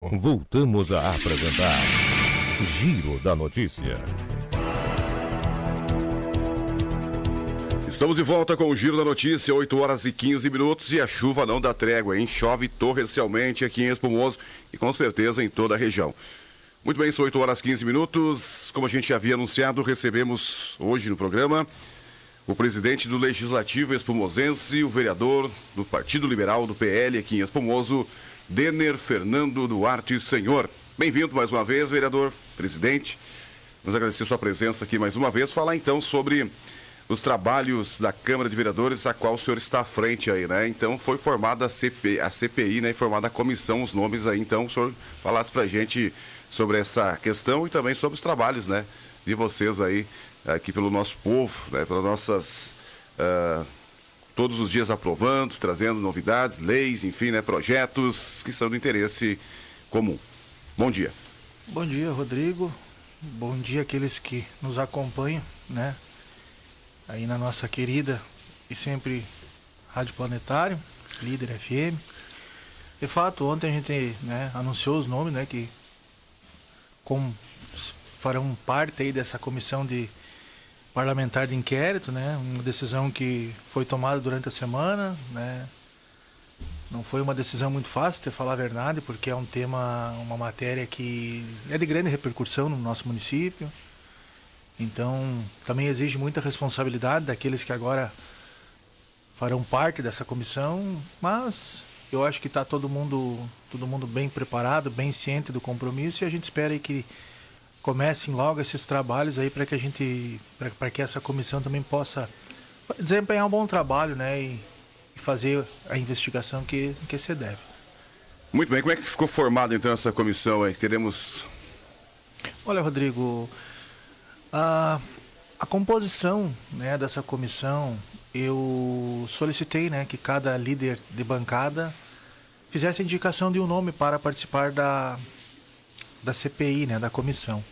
Voltamos a apresentar Giro da Notícia. Estamos de volta com o Giro da Notícia, 8 horas e 15 minutos e a chuva não dá trégua, hein? Chove torrencialmente aqui em Espumoso e com certeza em toda a região. Muito bem, são 8 horas e 15 minutos. Como a gente havia anunciado, recebemos hoje no programa o presidente do Legislativo Espumosense, o vereador do Partido Liberal do PL aqui em Espumoso, Denner Fernando Duarte Senhor. Bem-vindo mais uma vez, vereador, presidente. Nos agradecer sua presença aqui mais uma vez. Falar então sobre os trabalhos da Câmara de Vereadores, a qual o senhor está à frente aí, né? Então foi formada a CPI, né? Formada a comissão, os nomes aí. Então o senhor falasse pra gente sobre essa questão e também sobre os trabalhos, né? De vocês aí, aqui pelo nosso povo, né? Pelas nossas... todos os dias aprovando, trazendo novidades, leis, enfim, né, projetos que são do interesse comum. Bom dia. Bom dia, Rodrigo. Bom dia àqueles que nos acompanham, né? Aí na nossa querida e sempre Rádio Planetário, Líder FM. De fato, ontem a gente, né, anunciou os nomes, né, que farão parte aí dessa comissão parlamentar de inquérito, né? Uma decisão que foi tomada durante a semana, né? Não foi uma decisão muito fácil, de falar a verdade, porque é um tema, uma matéria que é de grande repercussão no nosso município. Então, também exige muita responsabilidade daqueles que agora farão parte dessa comissão, mas eu acho que está todo mundo bem preparado, bem ciente do compromisso, e a gente espera aí que comecem logo esses trabalhos aí para que essa comissão também possa desempenhar um bom trabalho, né, e fazer a investigação que se deve. Muito bem, como é que ficou formada então essa comissão aí? Teremos... Olha, Rodrigo, a composição, né, dessa comissão, eu solicitei, né, que cada líder de bancada fizesse a indicação de um nome para participar da CPI, né, da comissão.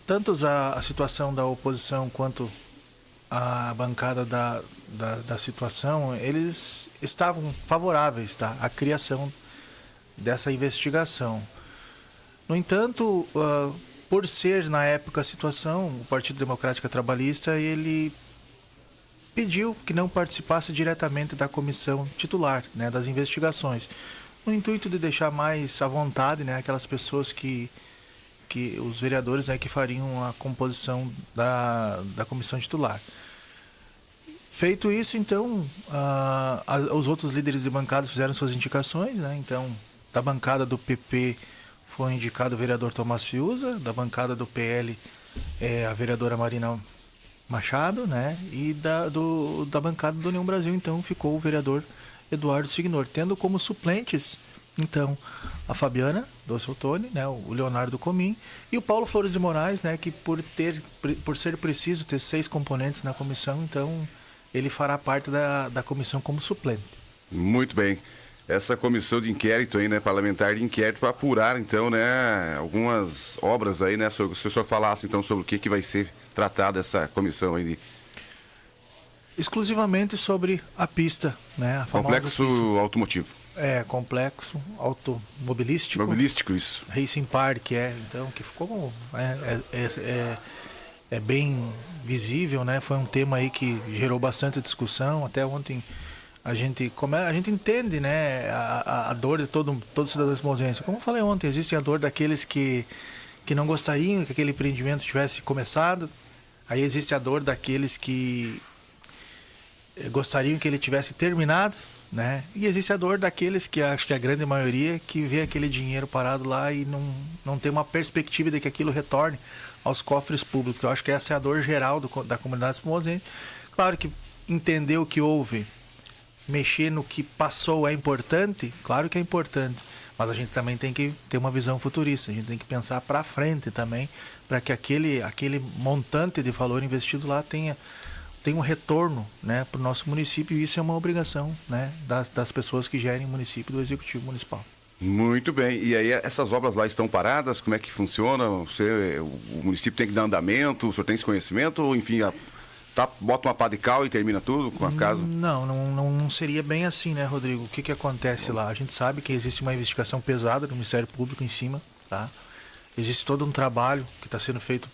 Tanto a situação da oposição quanto a bancada da situação, eles estavam favoráveis, tá, à criação dessa investigação. No entanto, por ser na época a situação, o Partido Democrático Trabalhista, ele pediu que não participasse diretamente da comissão titular, né, das investigações, no intuito de deixar mais à vontade, né, aquelas pessoas que os vereadores, né, que fariam a composição da comissão titular. Feito isso, então, os outros líderes de bancada fizeram suas indicações, né? Então, da bancada do PP foi indicado o vereador Tomás Fiuza, da bancada do PL a vereadora Marina Machado, né? E da bancada do União Brasil, então, ficou o vereador Eduardo Signor, tendo como suplentes, então, a Fabiana Dossotone, né, o Leonardo Comim e o Paulo Flores de Moraes, né, que por ser preciso ter 6 componentes na comissão, então ele fará parte da comissão como suplente. Muito bem. Essa comissão de inquérito aí, né, parlamentar de inquérito, para apurar, então, né, algumas obras aí, né, se o senhor falasse, então, sobre o que vai ser tratado essa comissão aí. Exclusivamente sobre a pista, né, a famosa complexo pista. automotivo. Complexo automobilístico. Mobilístico, isso. Racing Park, então, que ficou bem visível, né? Foi um tema aí que gerou bastante discussão. Até ontem a gente entende, né, a dor de todo cidadão esmosense. Como eu falei ontem, existe a dor daqueles que não gostariam que aquele empreendimento tivesse começado. Aí existe a dor daqueles que gostariam que ele tivesse terminado, né? E existe a dor daqueles que, acho que a grande maioria, que vê aquele dinheiro parado lá e não tem uma perspectiva de que aquilo retorne aos cofres públicos. Eu acho que essa é a dor geral da comunidade espumosense. Claro que entender o que houve, mexer no que passou é importante, claro que é importante, mas a gente também tem que ter uma visão futurista, a gente tem que pensar para frente também, para que aquele montante de valor investido lá tenha um retorno, né, para o nosso município, e isso é uma obrigação, né, das pessoas que gerem o município, do Executivo Municipal. Muito bem. E aí essas obras lá estão paradas? Como é que funciona? O município tem que dar andamento? O senhor tem esse conhecimento? Ou, enfim, bota uma pá de cal e termina tudo com a casa? Não seria bem assim, né, Rodrigo? O que acontece lá? A gente sabe que existe uma investigação pesada do Ministério Público em cima, tá? Existe todo um trabalho que está sendo feito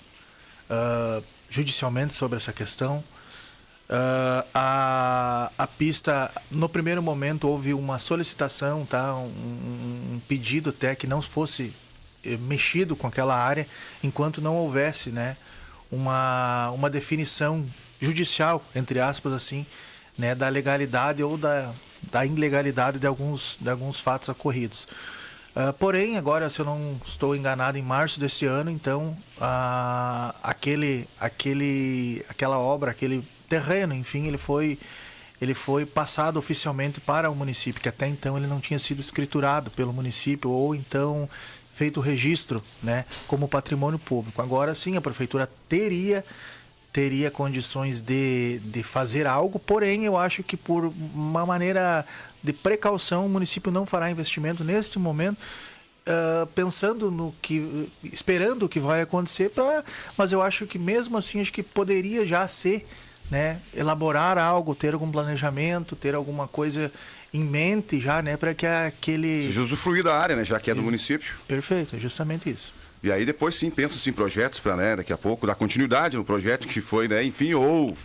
judicialmente sobre essa questão. A pista, no primeiro momento, houve uma solicitação, tá? Um pedido até que não fosse mexido com aquela área enquanto não houvesse, né, uma definição judicial, entre aspas, assim, né, da legalidade ou da ilegalidade de alguns fatos ocorridos. Porém, agora, se eu não estou enganado, em março desse ano, então, aquela obra, aquele terreno, enfim, ele foi passado oficialmente para o município, que até então ele não tinha sido escriturado pelo município, ou então feito o registro, né, como patrimônio público. Agora sim, a prefeitura teria condições de fazer algo, porém eu acho que por uma maneira de precaução o município não fará investimento neste momento, esperando o que vai acontecer, mas eu acho que mesmo assim, acho que poderia já ser, né, elaborar algo, ter algum planejamento, ter alguma coisa em mente já, né, para que aquele... Usufruir da área, né, já que é do município. Perfeito, é justamente isso. E aí depois sim, pensa-se em projetos para, né, daqui a pouco, dar continuidade no projeto que foi, né, enfim, ou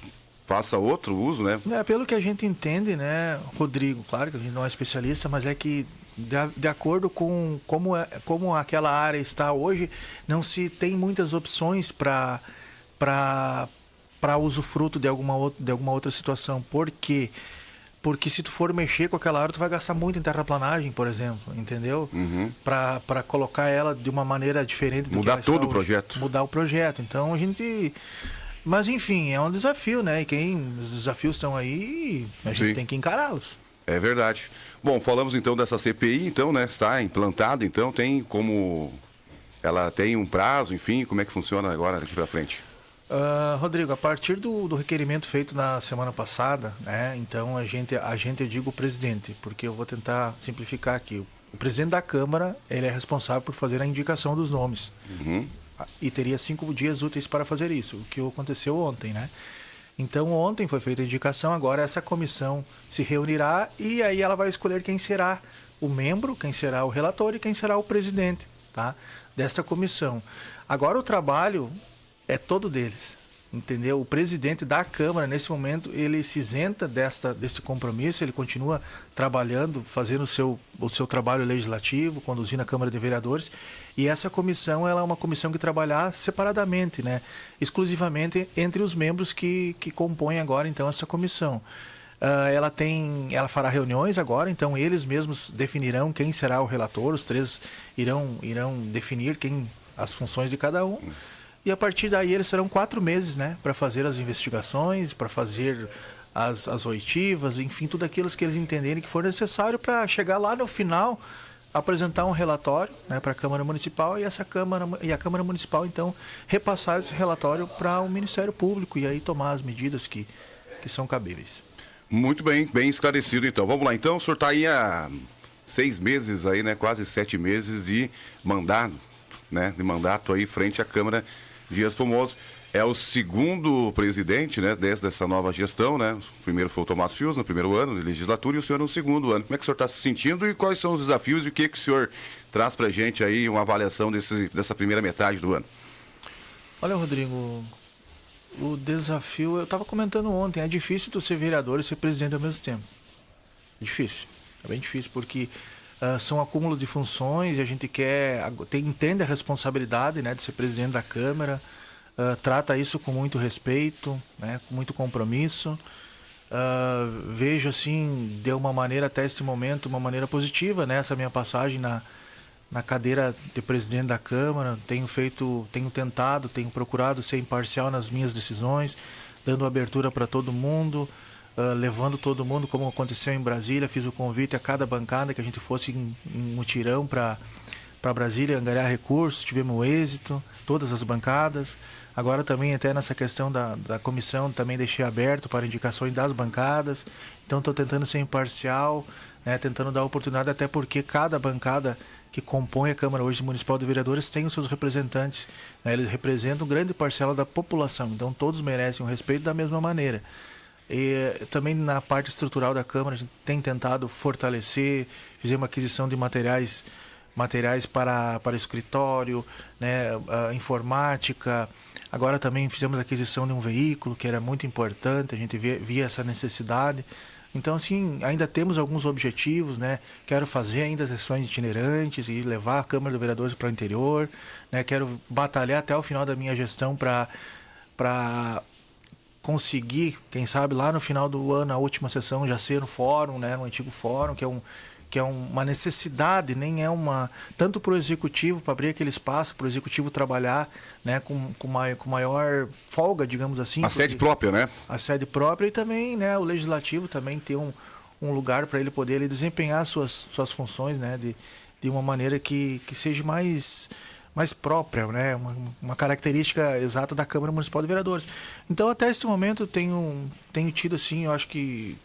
faça outro uso, né? Pelo que a gente entende, né, Rodrigo, claro que a gente não é especialista, mas é que de acordo com como aquela área está hoje, não se tem muitas opções para usufruto de alguma outra situação. Por quê? Porque se tu for mexer com aquela área, tu vai gastar muito em terraplanagem, por exemplo, entendeu? Para colocar ela de uma maneira diferente do mudar que ela todo o projeto. Mudar o projeto. Então a gente... Mas enfim, é um desafio, né? E os desafios estão aí, a gente tem que encará-los. É verdade. Bom, falamos então dessa CPI, então, né? Está implantada, então, tem como... Ela tem um prazo, enfim, como é que funciona agora daqui para frente? Rodrigo, a partir do requerimento feito na semana passada, né, então a gente, eu digo o presidente, porque eu vou tentar simplificar aqui. O presidente da Câmara, ele é responsável por fazer a indicação dos nomes. E teria 5 dias úteis para fazer isso, o que aconteceu ontem, né? Então ontem foi feita a indicação, agora essa comissão se reunirá e aí ela vai escolher quem será o membro, quem será o relator e quem será o presidente, tá, desta comissão. Agora o trabalho é todo deles, entendeu? O presidente da Câmara, nesse momento, ele se isenta desse compromisso, ele continua trabalhando, fazendo o seu trabalho legislativo, conduzindo a Câmara de Vereadores, e essa comissão, ela é uma comissão que trabalhar separadamente, né? Exclusivamente entre os membros que compõem agora, então, essa comissão. Ela fará reuniões agora, então eles mesmos definirão quem será o relator, os 3 irão definir as funções de cada um. E a partir daí eles serão 4 meses, né, para fazer as investigações, para fazer as oitivas, enfim, tudo aquilo que eles entenderem que for necessário para chegar lá no final, apresentar um relatório, né, para a Câmara Municipal e a Câmara Municipal, então, repassar esse relatório para o Ministério Público e aí tomar as medidas que são cabíveis. Muito bem, bem esclarecido então. Vamos lá, então, o senhor está aí há 6 meses, aí, né, quase 7 meses de mandato, né, aí frente à Câmara Dias Formoso. É o segundo presidente, né, desde essa nova gestão, né? O primeiro foi o Tomás Fius, no primeiro ano de legislatura, e o senhor no segundo ano. Como é que o senhor está se sentindo e quais são os desafios e o que o senhor traz para a gente aí, uma avaliação dessa primeira metade do ano? Olha, Rodrigo, o desafio, eu estava comentando ontem, é difícil tu ser vereador e ser presidente ao mesmo tempo. Difícil, é bem difícil, porque são acúmulo de funções e a gente entende a responsabilidade, né, de ser presidente da Câmara, trata isso com muito respeito, né, com muito compromisso. Vejo assim, de uma maneira até este momento, uma maneira positiva, né, essa minha passagem na cadeira de presidente da Câmara. Tenho procurado ser imparcial nas minhas decisões, dando abertura para todo mundo, levando todo mundo, como aconteceu em Brasília. Fiz o convite a cada bancada que a gente fosse em mutirão para Brasília, angariar recursos, tivemos êxito, todas as bancadas. Agora também até nessa questão da comissão, também deixei aberto para indicações das bancadas. Então estou tentando ser imparcial, né, tentando dar oportunidade, até porque cada bancada que compõem a Câmara hoje Municipal de Vereadores têm os seus representantes, né? Eles representam grande parcela da população, então todos merecem o respeito da mesma maneira. E também na parte estrutural da Câmara a gente tem tentado fortalecer, fizemos uma aquisição de materiais para escritório, né, informática. Agora também fizemos a aquisição de um veículo, que era muito importante, a gente via essa necessidade. Então, assim, ainda temos alguns objetivos, né? Quero fazer ainda sessões itinerantes e levar a Câmara de Vereadores para o interior, né? Quero batalhar até o final da minha gestão para conseguir, quem sabe, lá no final do ano, a última sessão já ser no fórum, né? No antigo fórum, que é uma necessidade, nem é uma... Tanto para o executivo, para abrir aquele espaço, para o executivo trabalhar, né, com maior folga, digamos assim. A sede própria, né? A sede própria, e também, né, o legislativo também ter um lugar para ele poder desempenhar suas funções, né, de uma maneira que seja mais própria, né, uma característica exata da Câmara Municipal de Vereadores. Então, até esse momento, eu tenho tido, assim, eu acho que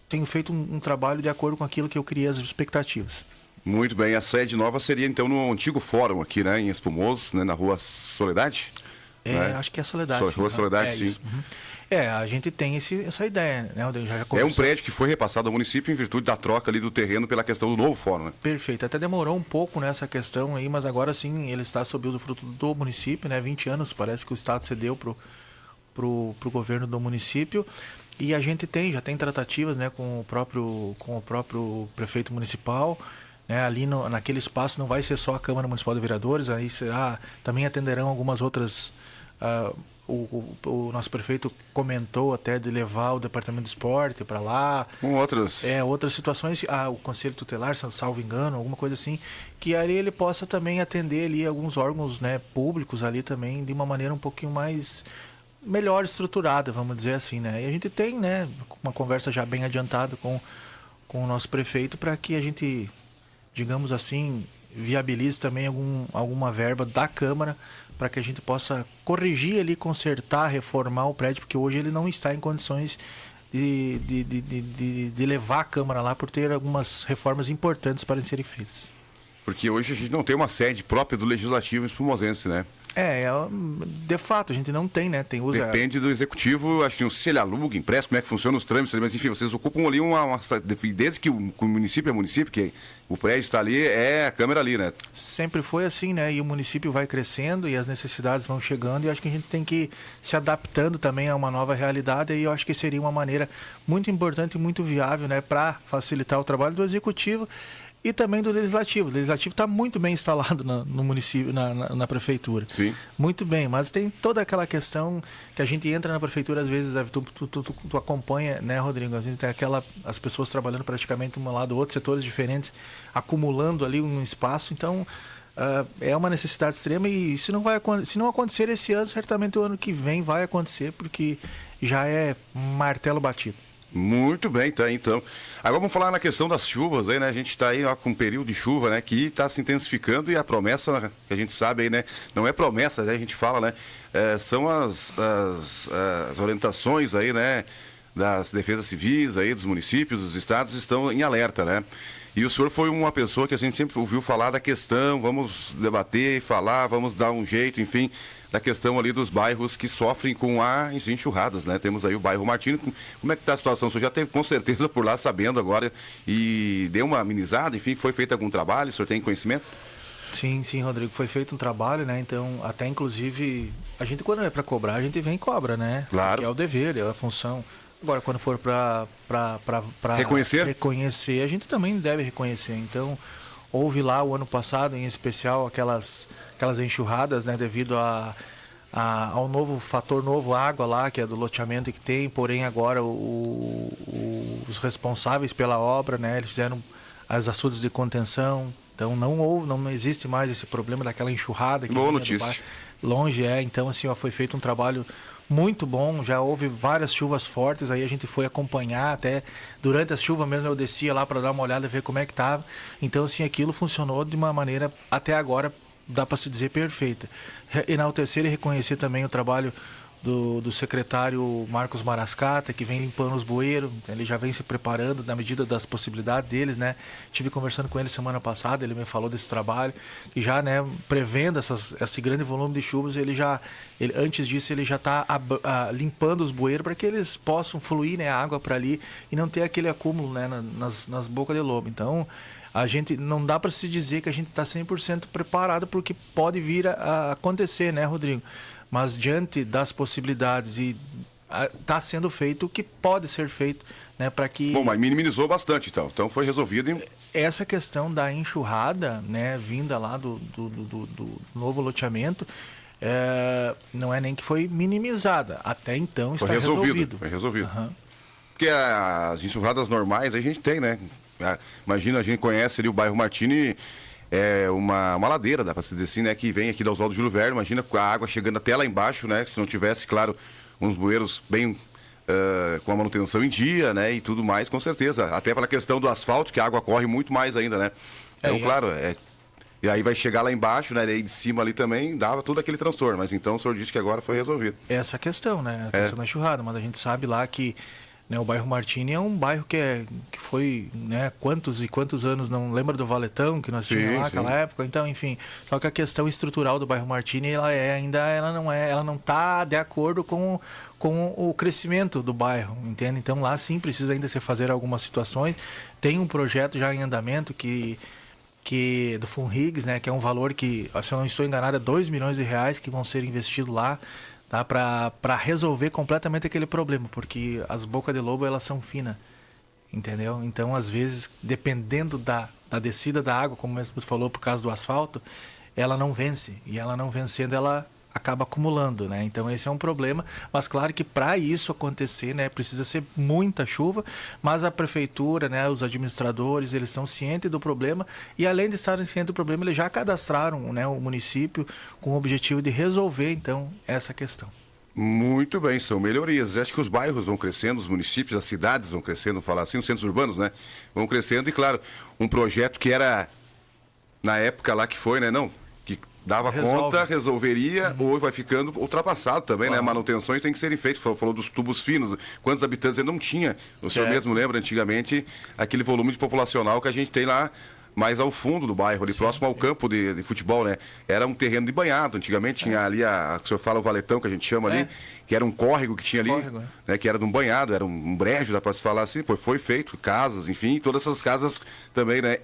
tenho feito um trabalho de acordo com aquilo que eu criei as expectativas. Muito bem, a sede nova seria então no antigo fórum aqui, né, em Espumoso, né, na Rua Soledade? Né? Acho que é Soledade. Rua Soledade, sim. Uhum. A gente tem essa ideia, né? É um prédio que foi repassado ao município em virtude da troca ali do terreno pela questão do novo fórum, né? Perfeito, até demorou um pouco nessa questão aí, mas agora sim ele está sob usufruto do município, né? 20 anos parece que o Estado cedeu pro governo do município. E a gente já tem tratativas, né, com o próprio prefeito municipal, né, ali naquele espaço não vai ser só a Câmara Municipal de Vereadores, aí também atenderão algumas outras. O nosso prefeito comentou até de levar o Departamento de Esporte para lá. Com outras situações, o Conselho Tutelar, salvo engano, alguma coisa assim, que ali ele possa também atender ali alguns órgãos, né, públicos ali também de uma maneira um pouquinho mais melhor estruturada, vamos dizer assim, né? E a gente tem, né, uma conversa já bem adiantada com o nosso prefeito para que a gente, digamos assim, viabilize também alguma verba da Câmara para que a gente possa corrigir ali, consertar, reformar o prédio, porque hoje ele não está em condições de levar a Câmara lá por ter algumas reformas importantes para serem feitas. Porque hoje a gente não tem uma sede própria do Legislativo espumosense, né? De fato, a gente não tem, né? Depende do executivo, acho que não sei se ele aluga, empresta, como é que funciona os trâmites, mas enfim, vocês ocupam ali desde que o município é município, que o prédio está ali, é a Câmara ali, né? Sempre foi assim, né? E o município vai crescendo e as necessidades vão chegando e acho que a gente tem que se adaptando também a uma nova realidade e eu acho que seria uma maneira muito importante e muito viável, né? Para facilitar o trabalho do executivo e também do Legislativo. O Legislativo está muito bem instalado no município, na prefeitura. Sim. Muito bem, mas tem toda aquela questão que a gente entra na prefeitura, às vezes, tu acompanha, né, Rodrigo? Às vezes tem as pessoas trabalhando praticamente um lado do outro, setores diferentes, acumulando ali um espaço, então é uma necessidade extrema e se não acontecer esse ano, certamente o ano que vem vai acontecer, porque já é martelo batido. Muito bem, tá, então. Agora vamos falar na questão das chuvas aí, né? A gente está aí com um período de chuva, né? Que está se intensificando e a promessa que a gente sabe aí, né? Não é promessa, a gente fala, né? São as orientações aí, né? Das defesas civis aí, dos municípios, dos estados, estão em alerta, né? E o senhor foi uma pessoa que a gente sempre ouviu falar da questão, vamos debater, falar, vamos dar um jeito, enfim, da questão ali dos bairros que sofrem com as enxurradas, né? Temos aí o bairro Martino. Como é que está a situação? O senhor já esteve com certeza por lá sabendo agora e deu uma amenizada, enfim, foi feito algum trabalho? O senhor tem conhecimento? Sim, Rodrigo, foi feito um trabalho, né? Então, até inclusive, a gente quando é para cobrar, a gente vem e cobra, né? Claro. Porque é o dever, é a função. Agora, quando for para reconhecer, a gente também deve reconhecer. Então, houve lá o ano passado, em especial, aquelas enxurradas, né, devido ao novo fator água lá, que é do loteamento que tem, porém agora os responsáveis pela obra, né, eles fizeram as açudes de contenção, então não existe mais esse problema daquela enxurrada que boa notícia. Longe, então assim, foi feito um trabalho muito bom, já houve várias chuvas fortes, aí a gente foi acompanhar, até durante a chuva mesmo eu descia lá para dar uma olhada, ver como é que estava. Então assim, aquilo funcionou de uma maneira, até agora, dá para se dizer perfeita. Enaltecer e reconhecer também o trabalho do secretário Marcos Marascata, que vem limpando os bueiros. Ele já vem se preparando na medida das possibilidades deles, né? Tive conversando com ele semana passada, ele me falou desse trabalho, que já, né, prevendo esse grande volume de chuvas, antes disso ele já está limpando os bueiros para que eles possam fluir, né, a água para ali e não ter aquele acúmulo, né, nas bocas de lobo. Então, a gente não dá para se dizer que a gente está 100% preparado porque pode vir a acontecer, né, Rodrigo? Mas diante das possibilidades e está sendo feito o que pode ser feito, né, para que... Bom, mas minimizou bastante, então foi resolvido. Essa questão da enxurrada, né, vinda lá do novo loteamento, não é nem que foi minimizada, até então está resolvido. Foi resolvido. Uhum. Porque as enxurradas normais a gente tem, né? Imagina, a gente conhece ali o bairro Martini, é uma ladeira, dá para se dizer assim, né? Que vem aqui da Oswaldo Júlio Verne, imagina com a água chegando até lá embaixo, né? Se não tivesse, claro, uns bueiros bem com a manutenção em dia, né? E tudo mais, com certeza. Até pela questão do asfalto, que a água corre muito mais ainda, né? Então, claro, e aí vai chegar lá embaixo, né? E de cima ali também dava todo aquele transtorno. Mas então o senhor disse que agora foi resolvido. Essa questão, né? A questão da enxurrada, mas a gente sabe lá que, né, o bairro Martini é um bairro que foi, né, quantos e quantos anos, não lembra do Valetão que nós tínhamos lá naquela época? Então, enfim, só que a questão estrutural do bairro Martini, ela não está de acordo com o crescimento do bairro, entende? Então lá sim precisa ainda se fazer algumas situações. Tem um projeto já em andamento que do Funrigs, né, que é um valor que, se eu não estou enganado, é 2 milhões de reais que vão ser investidos lá, tá, para resolver completamente aquele problema, porque as bocas de lobo elas são finas, entendeu? Então, às vezes, dependendo da descida da água, como você falou, por causa do asfalto, ela não vence, e ela não vencendo, ela acaba acumulando, né? Então esse é um problema, mas claro que para isso acontecer, né, precisa ser muita chuva, mas a prefeitura, né, os administradores, eles estão cientes do problema e além de estarem cientes do problema, eles já cadastraram, né, o município com o objetivo de resolver então essa questão. Muito bem, são melhorias. Acho que os bairros vão crescendo, os municípios, as cidades vão crescendo, falar assim, os centros urbanos, né, vão crescendo e claro, um projeto que era na época lá que foi, né, não, que dava conta, resolveria, ou vai ficando ultrapassado também, né? Manutenções têm que serem feitas. Falou dos tubos finos, quantos habitantes ainda não tinha? O senhor mesmo lembra antigamente aquele volume de populacional que a gente tem lá mais ao fundo do bairro, ali próximo ao campo de futebol, né? Era um terreno de banhado, antigamente tinha ali o senhor fala o valetão, que a gente chama ali, que era um córrego que tinha ali, né? Que era de um banhado, era um brejo, dá para se falar assim, foi feito, casas, enfim, todas essas casas também, né?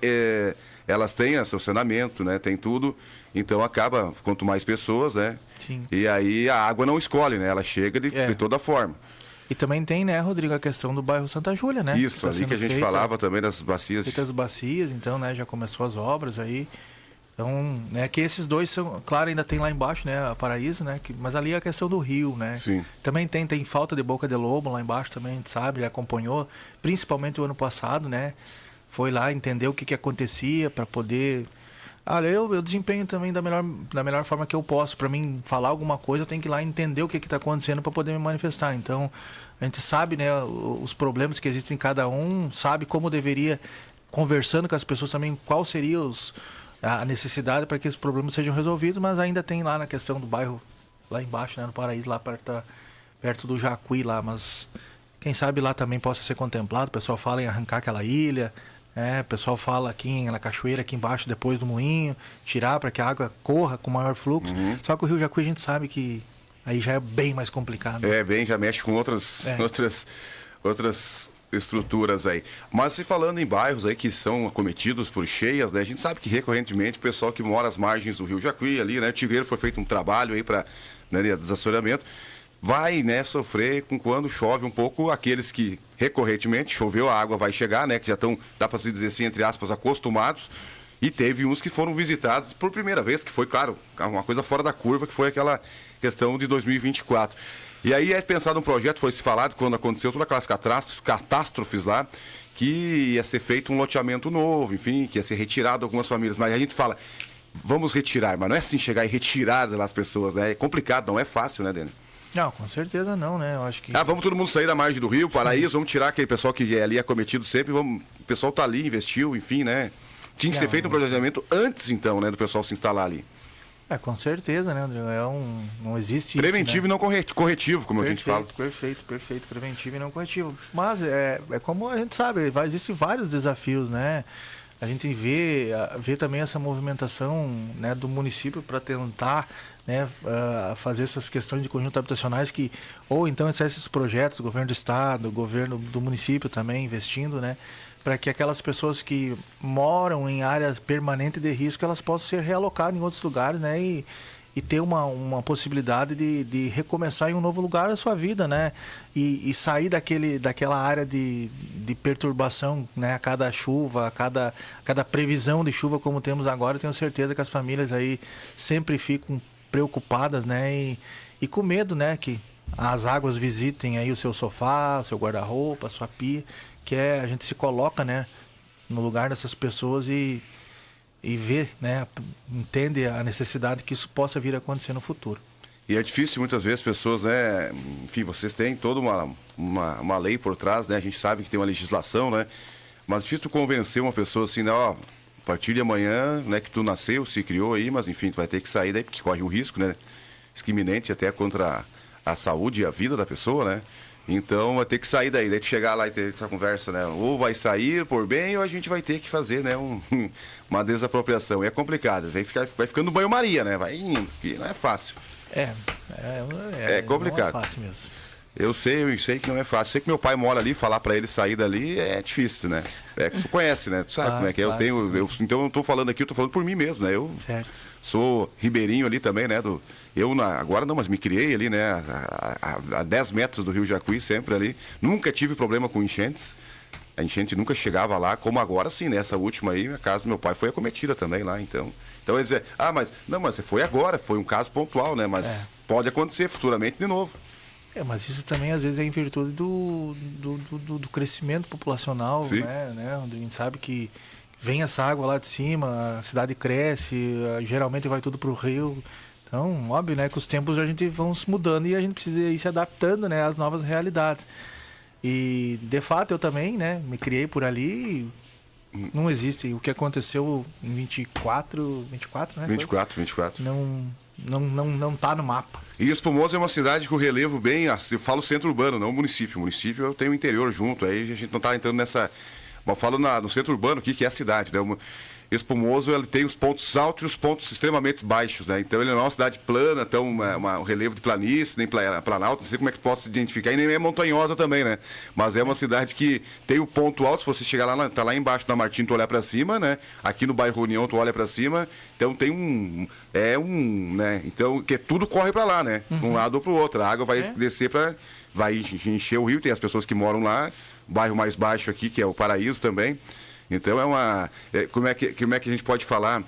Elas têm estacionamento, né? Tem tudo. Então acaba, quanto mais pessoas, né? Sim. E aí a água não escolhe, né? Ela chega de toda forma. E também tem, né, Rodrigo, a questão do bairro Santa Júlia, né? Isso, ali que a gente falava também das bacias. Feitas bacias, então, né, já começou as obras aí. Então, né, que esses dois são, claro, ainda tem lá embaixo, né, a Paraíso, né, mas ali é a questão do rio, né? Sim. Também tem falta de boca de lobo lá embaixo também, a gente sabe, já acompanhou, principalmente o ano passado, né? Foi lá entender o que acontecia para poder... eu desempenho também da melhor forma que eu posso. Para mim falar alguma coisa, eu tenho que ir lá entender o que está acontecendo para poder me manifestar. Então, a gente sabe, né, os problemas que existem em cada um, sabe como deveria, conversando com as pessoas também, qual seria a necessidade para que esses problemas sejam resolvidos, mas ainda tem lá na questão do bairro, lá embaixo, né, no Paraíso, lá perto do Jacuí, lá, mas quem sabe lá também possa ser contemplado. O pessoal fala em arrancar aquela ilha, o pessoal fala aqui na cachoeira, aqui embaixo, depois do moinho, tirar para que a água corra com maior fluxo. Só que o Rio Jacuí a gente sabe que aí já é bem mais complicado. Já mexe com outras estruturas aí. Mas se falando em bairros aí que são acometidos por cheias, né? A gente sabe que recorrentemente o pessoal que mora às margens do Rio Jacuí ali, né? Tiveram, foi feito um trabalho aí para, né, desassoreamento. Vai, né, sofrer com quando chove um pouco, aqueles que recorrentemente choveu, a água vai chegar, né, que já estão, dá para se dizer assim, entre aspas, acostumados, e teve uns que foram visitados por primeira vez, que foi, claro, uma coisa fora da curva, que foi aquela questão de 2024. E aí é pensado um projeto, foi se falado quando aconteceu todas aquelas catástrofes lá, que ia ser feito um loteamento novo, enfim, que ia ser retirado algumas famílias, mas a gente fala, vamos retirar, mas não é assim chegar e retirar das pessoas, né, é complicado, não é fácil, né, Dani? Não, com certeza não, né? Eu acho que... vamos todo mundo sair da margem do rio, Paraíso, vamos tirar aquele pessoal que é ali acometido sempre, o pessoal tá ali, investiu, enfim, né? Tinha que ser feito um planejamento antes, então, né, do pessoal se instalar ali. Com certeza, né, André? Não existe Preventivo isso, e não corretivo, como a gente fala. Perfeito. Preventivo e não corretivo. Mas é como a gente sabe, existem vários desafios, né? A gente vê também essa movimentação, né, do município para tentar, né, fazer essas questões de conjuntos habitacionais ou então esses projetos, o governo do estado, o governo do município também investindo, né, para que aquelas pessoas que moram em áreas permanentes de risco, elas possam ser realocadas em outros lugares, né, e ter uma possibilidade de recomeçar em um novo lugar a sua vida, né? E sair daquela área de perturbação, né? A cada chuva, a cada previsão de chuva como temos agora, eu tenho certeza que as famílias aí sempre ficam preocupadas, né? E com medo, né? Que as águas visitem aí o seu sofá, o seu guarda-roupa, a sua pia, a gente se coloca, né? No lugar dessas pessoas e vê, né, entende a necessidade que isso possa vir a acontecer no futuro. E é difícil muitas vezes pessoas, né, enfim, vocês têm toda uma lei por trás, né, a gente sabe que tem uma legislação, né, mas é difícil tu convencer uma pessoa assim, né, ó, a partir de amanhã, né, que tu nasceu, se criou aí, mas enfim, tu vai ter que sair daí porque corre um risco, né, iminente até contra a saúde e a vida da pessoa, né. Então vai ter que sair daí tu chegar lá e ter essa conversa, né? Ou vai sair por bem, ou a gente vai ter que fazer, né? Uma desapropriação. E é complicado, vai ficando banho-maria, né? Vai indo, porque não é fácil. É complicado. Não é fácil mesmo. Eu sei que não é fácil. Sei que meu pai mora ali, falar pra ele sair dali é difícil, né? É que tu conhece, né? Tu sabe como é que é. Então eu não tô falando aqui, eu tô falando por mim mesmo, né? Eu sou ribeirinho ali também, né? Agora não, mas me criei ali, né? A 10 metros do Rio Jacuí, sempre ali. Nunca tive problema com enchentes. A enchente nunca chegava lá, como agora sim, né? Essa última aí, a casa do meu pai foi acometida também lá, então eles dizem, mas foi agora, foi um caso pontual, né? Mas pode acontecer futuramente de novo. Mas isso também às vezes é em virtude do crescimento populacional, né? Onde a gente sabe que vem essa água lá de cima, a cidade cresce, geralmente vai tudo para o rio. Então, óbvio, né, que os tempos a gente vão se mudando e a gente precisa ir se adaptando, né, às novas realidades. E, de fato, eu também, né, me criei por ali. Não existe. O que aconteceu em 24, né? 24. Não tá no mapa. E Espumoso é uma cidade com relevo bem, eu falo centro urbano, não município. Município eu tenho o interior junto, aí a gente não tá entrando nessa... Eu falo no centro urbano aqui, que é a cidade, né? Espumoso, ele tem os pontos altos e os pontos extremamente baixos, né? Então ele não é uma cidade plana, então um relevo de planície, nem planalto, não sei como é que posso se identificar, e nem é montanhosa também, né? Mas é uma cidade que tem o ponto alto, se você chegar lá, tá lá embaixo na Martim, tu olha pra cima, né? Aqui no bairro União, tu olha pra cima, então tem né? Então, que tudo corre pra lá, né? De um lado ou pro outro, a água vai descer vai encher o rio, tem as pessoas que moram lá, o bairro mais baixo aqui, que é o Paraíso também. Então como é que a gente pode falar?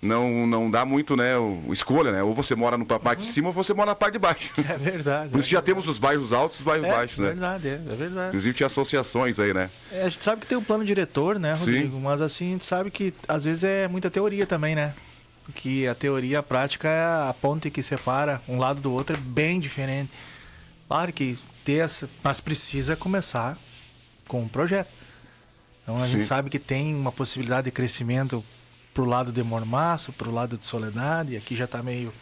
Não dá muito, né, escolha, né? Ou você mora na parte de cima ou você mora na parte de baixo. É verdade. Por isso que já temos os bairros altos e os bairros baixos, né? É verdade. Inclusive tinha associações aí, né? A gente sabe que tem um plano diretor, né, Rodrigo? Sim. Mas assim, a gente sabe que às vezes é muita teoria também, né? Porque a teoria e a prática, a ponte que separa um lado do outro é bem diferente. Claro que mas precisa começar com um projeto. Então a gente sabe que tem uma possibilidade de crescimento pro lado de Mormaço, pro lado de Soledade, aqui já tá meio...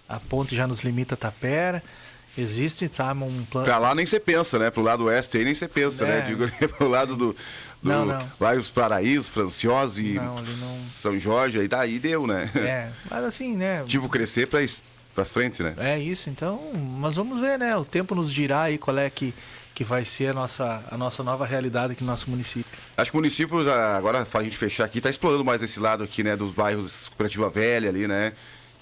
A ponte já nos limita a Tapera. Existe, um plano... Pra lá nem você pensa, né? Pro lado oeste aí nem você pensa, né? Digo, pro lado do não. Lá os Paraísos, Franciose e São Jorge, aí daí deu, né? Mas assim, né? Tipo, crescer pra frente, né? É isso, então... Mas vamos ver, né? O tempo nos dirá aí qual é que vai ser a nossa nova realidade aqui no nosso município. Acho que o município, agora para a gente fechar aqui, está explorando mais esse lado aqui, né, dos bairros Cooperativa Velha ali, né,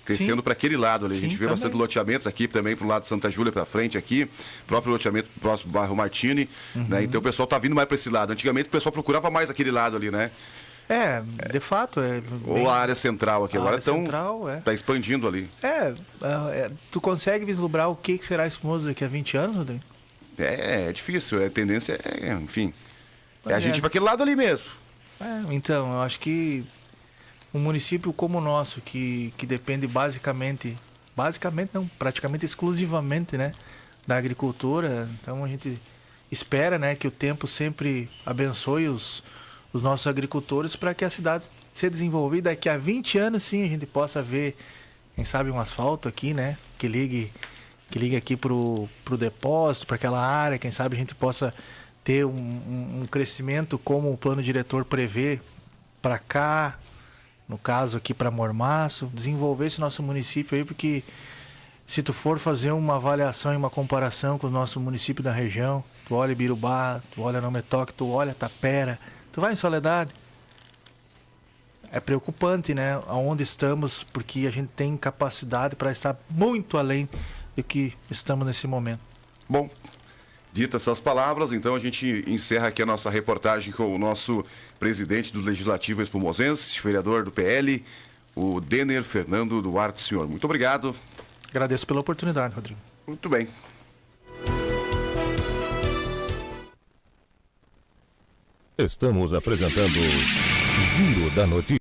crescendo para aquele lado ali. A gente vê também bastante loteamentos aqui também pro lado de Santa Júlia para frente aqui, próprio loteamento próximo do bairro Martini, né, então o pessoal tá vindo mais para esse lado. Antigamente o pessoal procurava mais aquele lado ali, né. De fato. Ou a área central aqui, agora tá expandindo ali. Tu consegue vislumbrar o que será Espumoso daqui a 20 anos, Rodrigo? É difícil, a tendência enfim, a gente ir para aquele lado ali mesmo. Então, eu acho que um município como o nosso, que depende praticamente exclusivamente, né, da agricultura, então a gente espera, né, que o tempo sempre abençoe os nossos agricultores para que a cidade se desenvolva. Daqui a 20 anos, sim, a gente possa ver quem sabe um asfalto aqui, né? Que ligue aqui pro depósito, para aquela área, quem sabe a gente possa ter um crescimento como o plano diretor prevê para cá, no caso aqui para Mormaço, desenvolver esse nosso município aí, porque se tu for fazer uma avaliação e uma comparação com o nosso município da região, tu olha Ibirubá, tu olha Não Me Toque, tu olha Tapera, tu vai em Soledade, é preocupante, né? Aonde estamos, porque a gente tem capacidade para estar muito além do que estamos nesse momento. Bom, ditas essas palavras, então a gente encerra aqui a nossa reportagem com o nosso presidente do Legislativo Espumosense, vereador do PL, o Denner Fernando Duarte. Senhor, muito obrigado. Agradeço pela oportunidade, Rodrigo. Muito bem. Estamos apresentando Giro da Notícia.